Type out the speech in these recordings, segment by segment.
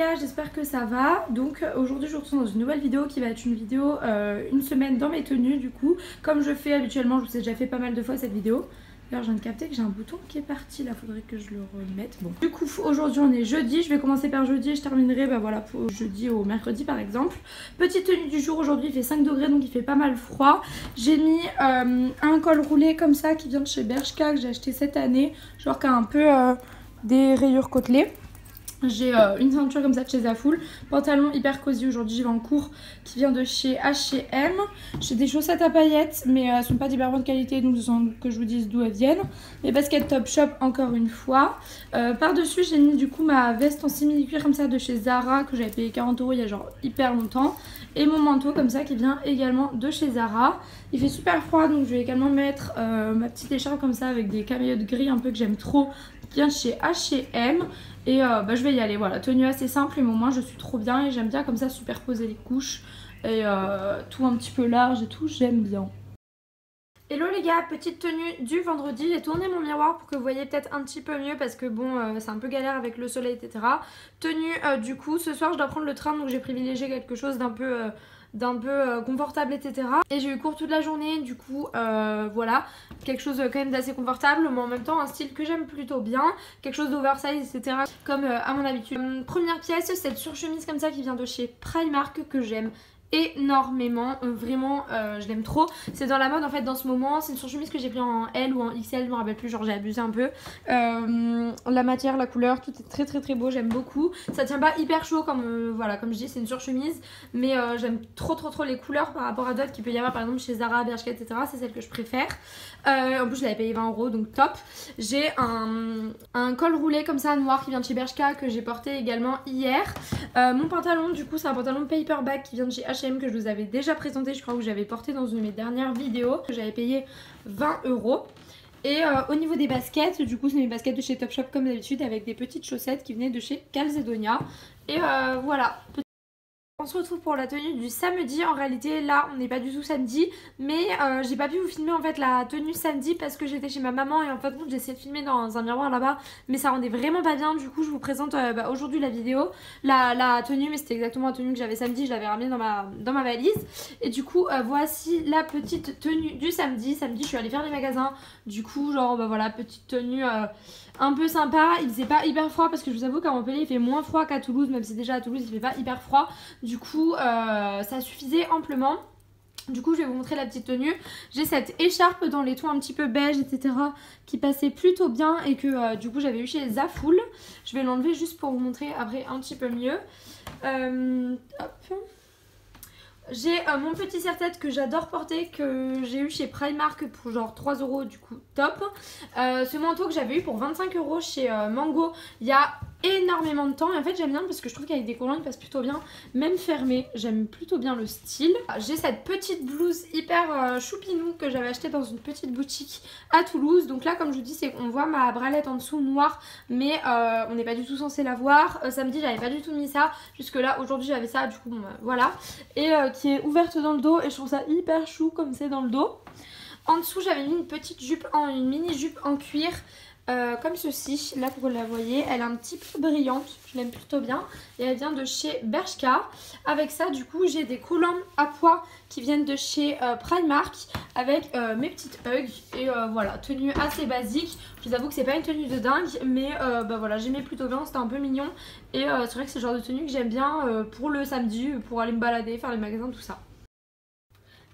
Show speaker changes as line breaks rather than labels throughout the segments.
gars, j'espère que ça va. Donc aujourd'hui je vous retrouve dans une nouvelle vidéo qui va être une vidéo une semaine dans mes tenues du coup. Comme je fais habituellement, je vous ai déjà fait pas mal de fois cette vidéo. D'ailleurs je viens de capter que j'ai un bouton qui est parti, là faudrait que je le remette. Bon. Du coup aujourd'hui on est jeudi, je vais commencer par jeudi et je terminerai voilà, pour jeudi au mercredi par exemple. Petite tenue du jour, aujourd'hui il fait 5 degrés donc il fait pas mal froid. J'ai mis un col roulé comme ça qui vient de chez Bershka que j'ai acheté cette année. Genre qui a un peu des rayures côtelées. J'ai une ceinture comme ça de chez Zaful, pantalon hyper cosy, aujourd'hui j'y vais en cours, qui vient de chez H&M. J'ai des chaussettes à paillettes mais elles sont pas d'hyper bonne qualité donc sans que je vous dise d'où elles viennent. Mes baskets Topshop encore une fois. Par dessus j'ai mis du coup ma veste en simili-cuir comme ça de chez Zara que j'avais payé 40 € il y a genre hyper longtemps. Et mon manteau comme ça qui vient également de chez Zara. Il fait super froid donc je vais également mettre ma petite écharpe comme ça avec des camaillottes gris un peu que j'aime trop, qui vient de chez H&M. Et je vais y aller, voilà, tenue assez simple et au moins je suis trop bien et j'aime bien comme ça superposer les couches et tout un petit peu large et tout, j'aime bien. Hello les gars, petite tenue du vendredi, j'ai tourné mon miroir pour que vous voyez peut-être un petit peu mieux parce que bon c'est un peu galère avec le soleil etc. Tenue du coup, ce soir je dois prendre le train donc j'ai privilégié quelque chose d'un peu confortable etc. Et j'ai eu cours toute la journée du coup voilà, quelque chose quand même d'assez confortable mais en même temps un style que j'aime plutôt bien, quelque chose d'oversize etc. comme à mon habitude. Première pièce, cette surchemise comme ça qui vient de chez Primark que j'aime énormément, vraiment je l'aime trop. C'est dans la mode en fait dans ce moment. C'est une surchemise que j'ai pris en L ou en XL, je me rappelle plus, genre j'ai abusé un peu. La matière, la couleur, tout est très beau, j'aime beaucoup. Ça tient pas hyper chaud comme voilà, comme je dis c'est une surchemise, mais j'aime trop les couleurs par rapport à d'autres qu'il peut y avoir par exemple chez Zara, Bershka etc. C'est celle que je préfère. En plus je l'avais payé 20 € donc top. J'ai un col roulé comme ça noir qui vient de chez Bershka que j'ai porté également hier. Mon pantalon du coup c'est un pantalon paperback qui vient de chez H&M que je vous avais déjà présenté, je crois que j'avais porté dans une de mes dernières vidéos, que j'avais payé 20 €. Et au niveau des baskets, du coup c'est mes baskets de chez Topshop comme d'habitude avec des petites chaussettes qui venaient de chez Calzedonia. Et voilà. On se retrouve pour la tenue du samedi. En réalité là on n'est pas du tout samedi, mais j'ai pas pu vous filmer en fait la tenue samedi parce que j'étais chez ma maman et en fait j'ai essayé de filmer dans un miroir là-bas mais ça rendait vraiment pas bien. Du coup je vous présente aujourd'hui la vidéo, la tenue, mais c'était exactement la tenue que j'avais samedi, je l'avais ramenée dans ma valise. Et du coup voici la petite tenue du samedi. Samedi je suis allée faire les magasins, du coup genre voilà, petite tenue un peu sympa. Il faisait pas hyper froid parce que je vous avoue qu'à Montpellier il fait moins froid qu'à Toulouse, même si déjà à Toulouse il fait pas hyper froid. Du coup ça suffisait amplement. Du coup je vais vous montrer la petite tenue. J'ai cette écharpe dans les tons un petit peu beige etc. qui passait plutôt bien et que du coup j'avais eu chez Zaful. Je vais l'enlever juste pour vous montrer après un petit peu mieux. Hop. J'ai mon petit serre-tête que j'adore porter, que j'ai eu chez Primark pour genre 3 € du coup top. Ce manteau que j'avais eu pour 25 € chez Mango il y a énormément de temps et en fait j'aime bien parce que je trouve qu'avec des collants il passe plutôt bien, même fermé, j'aime plutôt bien le style. J'ai cette petite blouse hyper choupinou que j'avais acheté dans une petite boutique à Toulouse. Donc là comme je vous dis c'est qu'on voit ma bralette en dessous noire mais on n'est pas du tout censé la voir. Samedi j'avais pas du tout mis ça, jusque là aujourd'hui j'avais ça du coup bon, voilà. Et qui est ouverte dans le dos et je trouve ça hyper chou comme c'est dans le dos. En dessous j'avais mis une petite jupe, une mini jupe en cuir comme ceci, là vous la voyez, elle est un petit peu brillante, je l'aime plutôt bien et elle vient de chez Bershka. Avec ça du coup j'ai des collants à pois qui viennent de chez Primark avec mes petites hugs et voilà, tenue assez basique. Je vous avoue que c'est pas une tenue de dingue mais voilà, j'aimais plutôt bien, c'était un peu mignon et c'est vrai que c'est le genre de tenue que j'aime bien pour le samedi, pour aller me balader, faire les magasins, tout ça.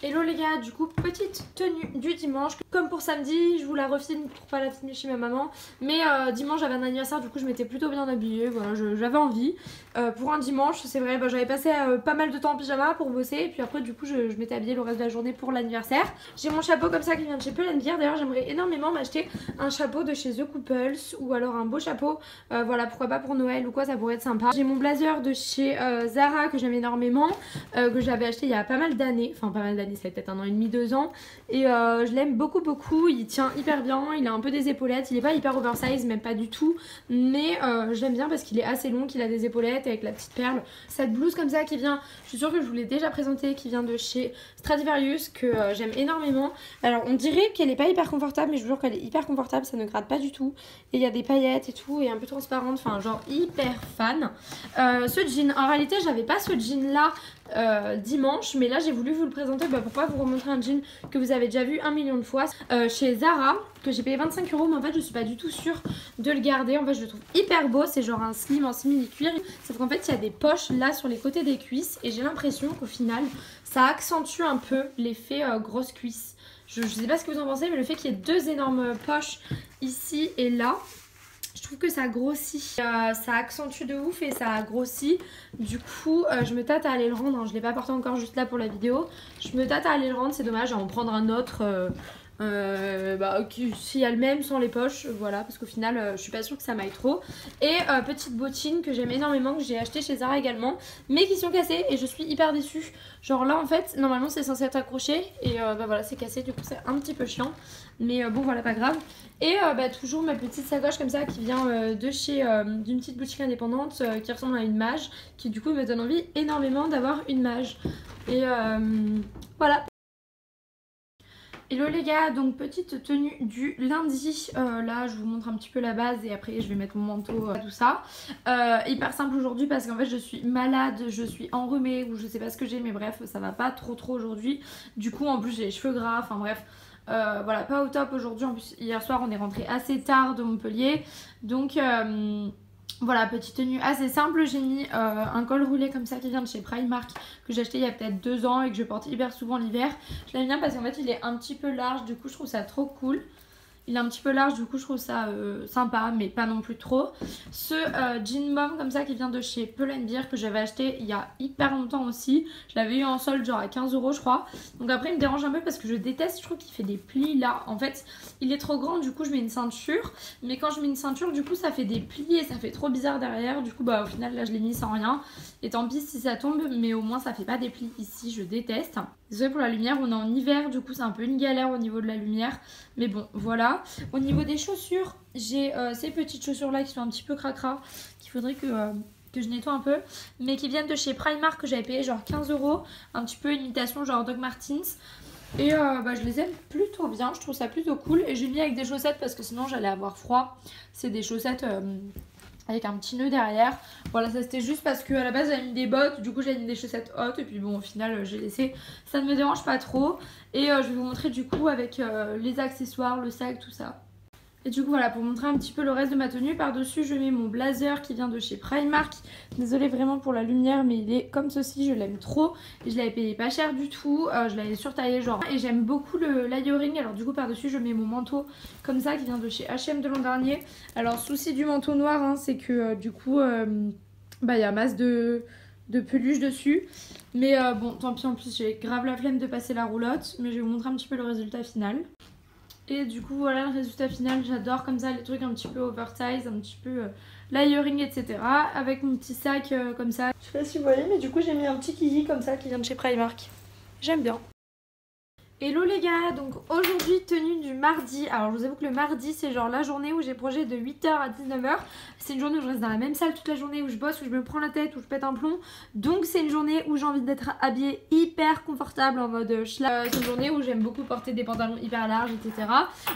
Hello les gars, du coup petite tenue du dimanche. Comme pour samedi, je vous la refilme pour pas la filmer chez ma maman. Mais dimanche j'avais un anniversaire, du coup je m'étais plutôt bien habillée, voilà, j'avais envie. Pour un dimanche, c'est vrai, j'avais passé pas mal de temps en pyjama pour bosser. Et puis après du coup je m'étais habillée le reste de la journée pour l'anniversaire. J'ai mon chapeau comme ça qui vient de chez Pull&Bear. D'ailleurs j'aimerais énormément m'acheter un chapeau de chez The Couples ou alors un beau chapeau. Voilà, pourquoi pas pour Noël ou quoi, ça pourrait être sympa. J'ai mon blazer de chez Zara que j'aime énormément, que j'avais acheté il y a pas mal d'années. Enfin pas mal d'années. année, ça fait peut-être 1 an et demi, 2 ans. Et je l'aime beaucoup beaucoup, il tient hyper bien, il a un peu des épaulettes, il est pas hyper oversize, même pas du tout. Mais je l'aime bien parce qu'il est assez long, qu'il a des épaulettes avec la petite perle. Cette blouse comme ça qui vient, je suis sûre que je vous l'ai déjà présentée, qui vient de chez Stradivarius, que j'aime énormément. Alors on dirait qu'elle est pas hyper confortable, mais je vous jure qu'elle est hyper confortable, ça ne gratte pas du tout. Et il y a des paillettes et tout, et un peu transparente, enfin genre hyper fan. Ce jean, en réalité j'avais pas ce jean là dimanche, mais là j'ai voulu vous le présenter pour pas vous remontrer un jean que vous avez déjà vu 1 million de fois chez Zara, que j'ai payé 25 €, mais en fait je suis pas du tout sûre de le garder. En fait je le trouve hyper beau, c'est genre un slim en simili cuir, sauf qu'en fait il y a des poches là sur les côtés des cuisses, et j'ai l'impression qu'au final ça accentue un peu l'effet grosse cuisse. Je sais pas ce que vous en pensez, mais le fait qu'il y ait 2 énormes poches ici et là, je trouve que ça grossit, ça accentue de ouf et ça grossit. Du coup je me tâte à aller le rendre, hein. Je l'ai pas porté encore juste là pour la vidéo. Je me tâte à aller le rendre, c'est dommage, à en prendre un autre s'il y a le même sans les poches, voilà, parce qu'au final je suis pas sûre que ça m'aille trop. Et petites bottines que j'aime énormément, que j'ai acheté chez Zara également, mais qui sont cassées et je suis hyper déçue. Genre là en fait normalement c'est censé être accroché et voilà, c'est cassé, du coup c'est un petit peu chiant, mais bon voilà, pas grave. Et toujours ma petite sacoche comme ça qui vient de chez d'une petite boutique indépendante qui ressemble à une mage, qui du coup me donne envie énormément d'avoir une mage. Et voilà. Hello les gars, donc petite tenue du lundi, là je vous montre un petit peu la base et après je vais mettre mon manteau, tout ça. Hyper simple aujourd'hui parce qu'en fait je suis malade, je suis enrhumée ou je sais pas ce que j'ai, mais bref ça va pas trop aujourd'hui. Du coup en plus j'ai les cheveux gras, enfin bref. Voilà, pas au top aujourd'hui. En plus hier soir on est rentré assez tard de Montpellier, donc voilà, petite tenue assez simple. J'ai mis un col roulé comme ça qui vient de chez Primark, que j'ai acheté il y a peut-être 2 ans et que je porte hyper souvent l'hiver. Je l'aime bien parce qu'en fait il est un petit peu large, du coup je trouve ça trop cool. Il est un petit peu large, du coup je trouve ça sympa, mais pas non plus trop. Ce jean mom comme ça qui vient de chez Pull&Bear, que j'avais acheté il y a hyper longtemps aussi. Je l'avais eu en solde genre à 15 € je crois. Donc après il me dérange un peu parce que je déteste, je trouve qu'il fait des plis là. En fait il est trop grand, du coup je mets une ceinture. Mais quand je mets une ceinture, du coup ça fait des plis et ça fait trop bizarre derrière. Du coup au final là je l'ai mis sans rien. Et tant pis si ça tombe, mais au moins ça fait pas des plis ici, je déteste. Désolée pour la lumière, on est en hiver, du coup c'est un peu une galère au niveau de la lumière. Mais bon, voilà. Au niveau des chaussures, j'ai ces petites chaussures là qui sont un petit peu cracra, qu'il faudrait que je nettoie un peu, mais qui viennent de chez Primark, que j'avais payé genre 15 €. Un petit peu imitation genre Doc Martens. Et je les aime plutôt bien, je trouve ça plutôt cool. Et j'ai mis avec des chaussettes parce que sinon j'allais avoir froid. C'est des chaussettes avec un petit nœud derrière. Voilà, ça c'était juste parce qu'à la base j'avais mis des bottes, du coup j'avais mis des chaussettes hautes et puis bon au final j'ai laissé. Ça ne me dérange pas trop. Et je vais vous montrer du coup avec les accessoires, le sac, tout ça. Et du coup voilà, pour montrer un petit peu le reste de ma tenue, par dessus je mets mon blazer qui vient de chez Primark. Désolée vraiment pour la lumière, mais il est comme ceci, je l'aime trop. Et je l'avais payé pas cher du tout, je l'avais surtaillé genre. Et j'aime beaucoup le layering, alors du coup par dessus je mets mon manteau comme ça qui vient de chez H&M de l'an dernier. Alors souci du manteau noir, hein, c'est que du coup il y a masse de peluche dessus. Mais bon tant pis, en plus j'ai grave la flemme de passer la roulotte. Mais je vais vous montrer un petit peu le résultat final. Et du coup voilà le résultat final, j'adore comme ça les trucs un petit peu oversize, un petit peu layering etc. Avec mon petit sac comme ça. Je sais pas si vous voyez, mais du coup j'ai mis un petit kiki comme ça qui vient de chez Primark. J'aime bien. Hello les gars, donc aujourd'hui tenue du mardi. Alors je vous avoue que le mardi c'est genre la journée où j'ai projet de 8 h à 19 h. C'est une journée où je reste dans la même salle toute la journée, où je bosse, où je me prends la tête, où je pète un plomb. Donc c'est une journée où j'ai envie d'être habillée hyper confortable en mode schlaf. C'est une journée où j'aime beaucoup porter des pantalons hyper larges, etc.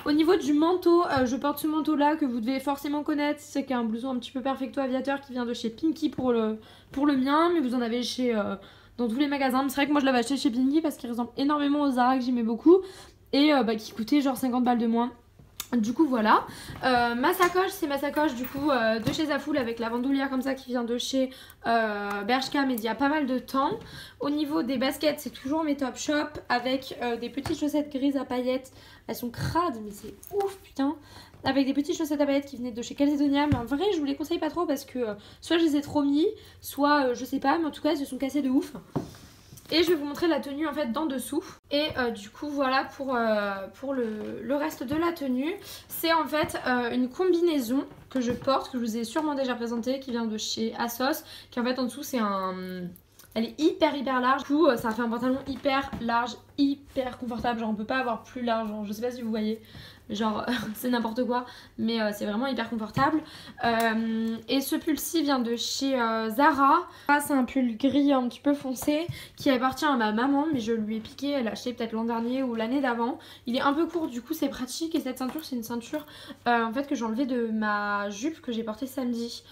Au niveau du manteau, je porte ce manteau là que vous devez forcément connaître. C'est un blouson un petit peu perfecto aviateur qui vient de chez Pinky pour le mien. Mais vous en avez chez... dans tous les magasins, mais c'est vrai que moi je l'avais acheté chez Pinky parce qu'il ressemble énormément aux Zara, que j'aimais beaucoup, et qui coûtait genre 50 balles de moins. Du coup voilà, ma sacoche c'est ma sacoche du coup de chez Zaful avec la bandoulière comme ça qui vient de chez Bershka, mais il y a pas mal de temps. Au niveau des baskets c'est toujours mes Topshop avec des petites chaussettes grises à paillettes. Elles sont crades mais c'est ouf putain. Avec des petites chaussettes à paillettes qui venaient de chez Calzedonia, mais en vrai je vous les conseille pas trop parce que soit je les ai trop mis, soit je sais pas, mais en tout cas elles se sont cassées de ouf. Et je vais vous montrer la tenue en fait d'en dessous. Et du coup voilà pour le reste de la tenue. C'est en fait une combinaison que je porte, que je vous ai sûrement déjà présentée, qui vient de chez ASOS. Qui en fait en dessous c'est un... Elle est hyper large. Du coup ça fait un pantalon hyper large, hyper confortable, genre on peut pas avoir plus large, genre, je sais pas si vous voyez, genre c'est n'importe quoi, mais c'est vraiment hyper confortable. Et ce pull-ci vient de chez Zara. C'est un pull gris un petit peu foncé qui appartient à ma maman, mais je lui ai piqué, elle l'a acheté peut-être l'an dernier ou l'année d'avant. Il est un peu court, du coup c'est pratique, et cette ceinture c'est une ceinture en fait que j'ai enlevée de ma jupe que j'ai portée samedi.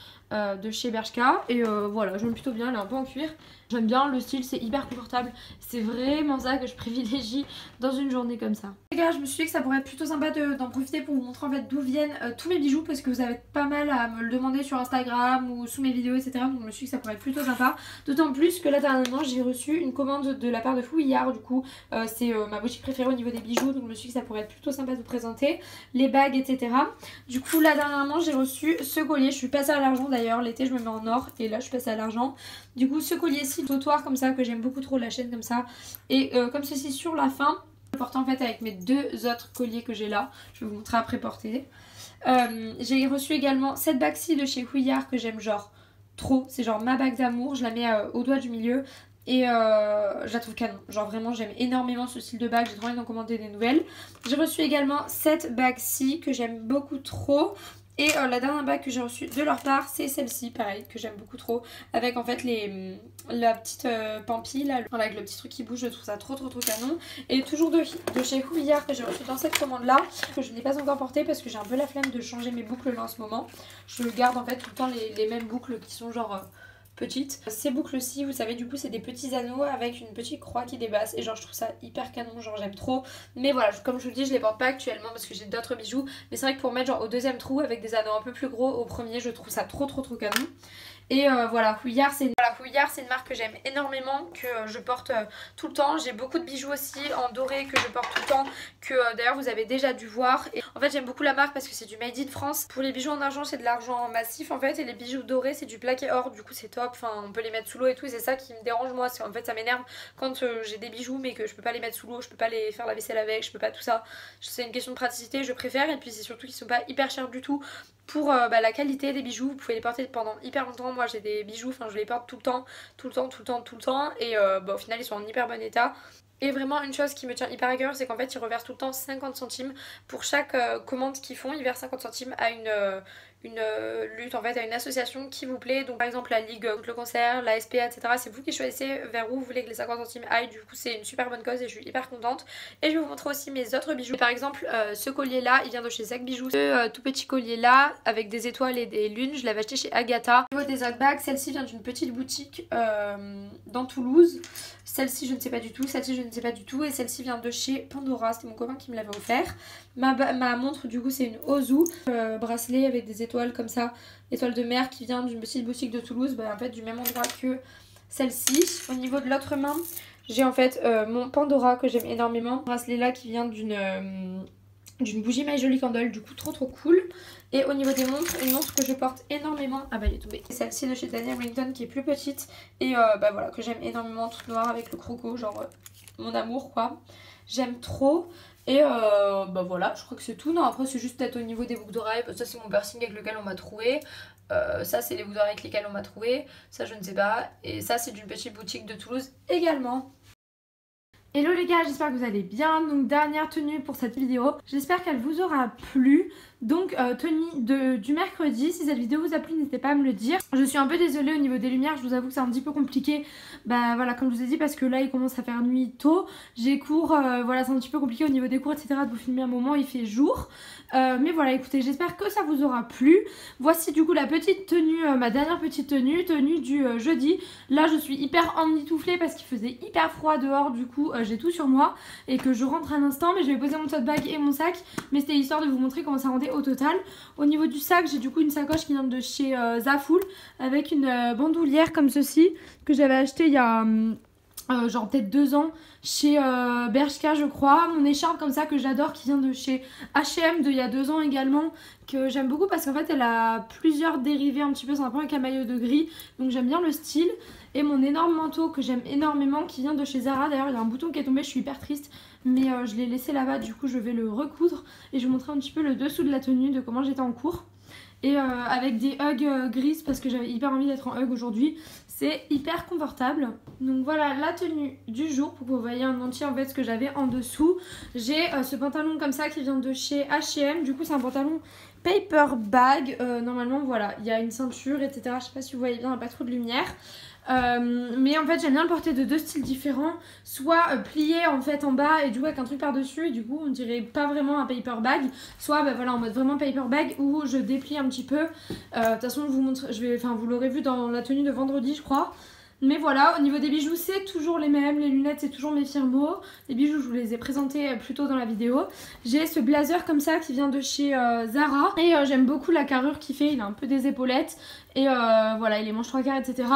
De chez Bershka, et voilà, je m'aime plutôt bien, elle est un peu en cuir. J'aime bien le style, c'est hyper confortable. C'est vraiment ça que je privilégie dans une journée comme ça. Les gars, je me suis dit que ça pourrait être plutôt sympa d'en profiter pour vous montrer en fait d'où viennent tous mes bijoux, parce que vous avez pas mal à me le demander sur Instagram ou sous mes vidéos, etc. Donc je me suis dit que ça pourrait être plutôt sympa. D'autant plus que là dernièrement j'ai reçu une commande de la part de Fouillard, du coup c'est ma boutique préférée au niveau des bijoux, donc je me suis dit que ça pourrait être plutôt sympa de vous présenter les bagues, etc. Du coup là dernièrement j'ai reçu ce collier, je suis passée à l'argent d'ailleurs, l'été je me mets en or et là je suis passée à l'argent. Du coup ce collier-ci sautoir comme ça que j'aime beaucoup trop, la chaîne comme ça, et comme ceci sur la fin, je porte en fait avec mes deux autres colliers que j'ai là, je vais vous montrer après porter. J'ai reçu également cette bague-ci de chez Fouillard que j'aime genre trop, c'est genre ma bague d'amour, je la mets au doigt du milieu. Et je la trouve canon, genre vraiment j'aime énormément ce style de bague, j'ai trop envie d'en commander des nouvelles. J'ai reçu également cette bague-ci que j'aime beaucoup trop. Et la dernière bague que j'ai reçue de leur part, c'est celle-ci, pareil, que j'aime beaucoup trop. Avec en fait la petite pampille, là, avec le petit truc qui bouge, je trouve ça trop canon. Et toujours de chez Fouillard que j'ai reçu dans cette commande-là, que je n'ai pas encore porté parce que j'ai un peu la flemme de changer mes boucles là en ce moment. Je garde en fait tout le temps les mêmes boucles qui sont genre... petites. Ces boucles-ci, vous savez, du coup c'est des petits anneaux avec une petite croix qui dépasse, et genre je trouve ça hyper canon, genre j'aime trop. Mais voilà, comme je vous le dis, je les porte pas actuellement parce que j'ai d'autres bijoux, mais c'est vrai que pour mettre genre au deuxième trou avec des anneaux un peu plus gros au premier, je trouve ça trop canon. Et voilà, Fouillard c'est une marque que j'aime énormément, que je porte tout le temps. J'ai beaucoup de bijoux aussi en doré que je porte tout le temps, que d'ailleurs vous avez déjà dû voir. Et en fait j'aime beaucoup la marque parce que c'est du made in France. Pour les bijoux en argent c'est de l'argent massif en fait, et les bijoux dorés c'est du plaqué or, du coup c'est top. Enfin on peut les mettre sous l'eau et tout, et c'est ça qui me dérange moi. En fait ça m'énerve quand j'ai des bijoux mais que je peux pas les mettre sous l'eau, je peux pas les faire la vaisselle avec, je peux pas tout ça. C'est une question de praticité, je préfère, et puis c'est surtout qu'ils sont pas hyper chers du tout. Pour la qualité des bijoux, vous pouvez les porter pendant hyper longtemps. Moi j'ai des bijoux, enfin je les porte tout le temps, et au final ils sont en hyper bon état. Et vraiment une chose qui me tient hyper à cœur, c'est qu'en fait ils reversent tout le temps 50 centimes pour chaque commande qu'ils font. Ils versent 50 centimes à une lutte, en fait, à une association qui vous plaît. Donc par exemple la Ligue contre le cancer, la SPA, etc. C'est vous qui choisissez vers où vous voulez que les 50 centimes aillent. Du coup c'est une super bonne cause et je suis hyper contente. Et je vais vous montrer aussi mes autres bijoux. Par exemple ce collier là, il vient de chez Zac Bijoux. Ce tout petit collier là avec des étoiles et des lunes, je l'avais acheté chez Agatha. Au niveau des autres bagues, celle-ci vient d'une petite boutique dans Toulouse. Celle-ci je ne sais pas du tout, celle-ci je ne sais pas du tout, et celle-ci vient de chez Pandora, c'était mon copain qui me l'avait offert. Ma montre du coup c'est une Ozu, bracelet avec des étoiles comme ça, étoiles de mer, qui vient d'une petite boutique de Toulouse, en fait du même endroit que celle-ci. Au niveau de l'autre main, j'ai en fait mon Pandora que j'aime énormément, bracelet là qui vient d'une bougie My Jolie Candle, du coup trop cool. Et au niveau des montres, une montre que je porte énormément, ah bah elle est tombée, celle-ci de chez Daniel Wellington qui est plus petite, et voilà, que j'aime énormément, toute noire avec le croco, genre mon amour quoi, j'aime trop. Et voilà, je crois que c'est tout. Non, après c'est juste peut-être au niveau des boucles d'oreilles, ça c'est mon piercing avec lequel on m'a trouvé. Ça c'est les boucles d'oreilles avec lesquelles on m'a trouvé, ça je ne sais pas. Et ça c'est d'une petite boutique de Toulouse également. Hello les gars, j'espère que vous allez bien. Donc dernière tenue pour cette vidéo, j'espère qu'elle vous aura plu. Donc tenue du mercredi, si cette vidéo vous a plu n'hésitez pas à me le dire. Je suis un peu désolée au niveau des lumières, je vous avoue que c'est un petit peu compliqué. Bah voilà, comme je vous ai dit, parce que là il commence à faire nuit tôt. J'ai cours, voilà, c'est un petit peu compliqué au niveau des cours, etc. de vous filmer un moment, il fait jour. Mais voilà, écoutez, j'espère que ça vous aura plu. Voici du coup la petite tenue, ma dernière petite tenue du jeudi. Là je suis hyper emmitouflée parce qu'il faisait hyper froid dehors, du coup j'ai tout sur moi et que je rentre un instant, mais je vais poser mon tote bag et mon sac. Mais c'était histoire de vous montrer comment ça rendait au total. Au niveau du sac, j'ai du coup une sacoche qui vient de chez Zaful avec une bandoulière comme ceci que j'avais acheté il y a... genre peut-être 2 ans chez Bershka je crois. Mon écharpe comme ça que j'adore qui vient de chez H&M il y a 2 ans également, que j'aime beaucoup parce qu'en fait elle a plusieurs dérivés un petit peu, c'est un peu un camailleux de gris, donc j'aime bien le style. Et mon énorme manteau que j'aime énormément qui vient de chez Zara, d'ailleurs il y a un bouton qui est tombé, je suis hyper triste, mais je l'ai laissé là-bas, du coup je vais le recoudre et je vais vous montrer un petit peu le dessous de la tenue, de comment j'étais en cours. Et avec des hugs grises parce que j'avais hyper envie d'être en hug aujourd'hui. C'est hyper confortable. Donc voilà la tenue du jour pour que vous voyez un entier en fait ce que j'avais en dessous. J'ai ce pantalon comme ça qui vient de chez H&M. Du coup c'est un pantalon paper bag. Normalement voilà, il y a une ceinture etc. Je sais pas si vous voyez bien, il n'y a pas trop de lumière. Mais en fait j'aime bien le porter de deux styles différents, soit plié en fait en bas et du coup avec un truc par dessus et du coup on dirait pas vraiment un paper bag, soit bah, voilà en mode vraiment paper bag où je déplie un petit peu. De toute façon je vous montre, vous l'aurez vu dans la tenue de vendredi je crois. Mais voilà, au niveau des bijoux, c'est toujours les mêmes. Les lunettes, c'est toujours mes Firmo. Les bijoux, je vous les ai présentés plus tôt dans la vidéo. J'ai ce blazer comme ça qui vient de chez Zara. Et j'aime beaucoup la carrure qu'il fait. Il a un peu des épaulettes. Et voilà, il est manche 3/4, etc.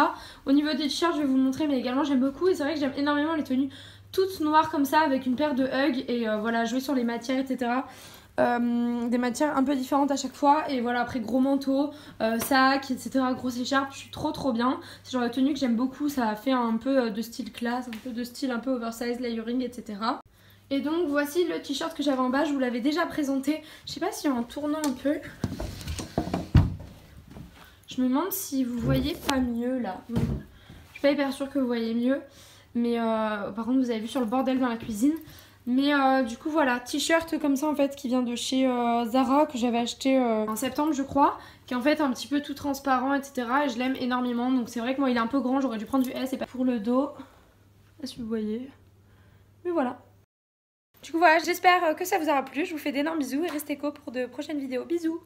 Au niveau des t-shirts, je vais vous montrer. Mais également, j'aime beaucoup. Et c'est vrai que j'aime énormément les tenues toutes noires comme ça avec une paire de hugs. Et voilà, jouer sur les matières, etc. Des matières un peu différentes à chaque fois et voilà après gros manteau, sac etc, grosse écharpe, je suis trop bien. C'est genre la tenue que j'aime beaucoup, ça fait un peu de style classe, un peu de style un peu oversize, layering etc. Et donc voici le t-shirt que j'avais en bas, je vous l'avais déjà présenté, je sais pas si en tournant un peu, je me demande si vous voyez pas mieux là. Je suis pas hyper sûre que vous voyez mieux, mais par contre vous avez vu sur le bordel dans la cuisine. Mais du coup voilà, t-shirt comme ça en fait qui vient de chez Zara que j'avais acheté en septembre je crois, qui est en fait un petit peu tout transparent etc. Et je l'aime énormément, donc c'est vrai que moi il est un peu grand, j'aurais dû prendre du S et pas pour le dos. Je sais pas si vous voyez, mais voilà. Du coup voilà, j'espère que ça vous aura plu, je vous fais d'énormes bisous et restez co pour de prochaines vidéos, bisous.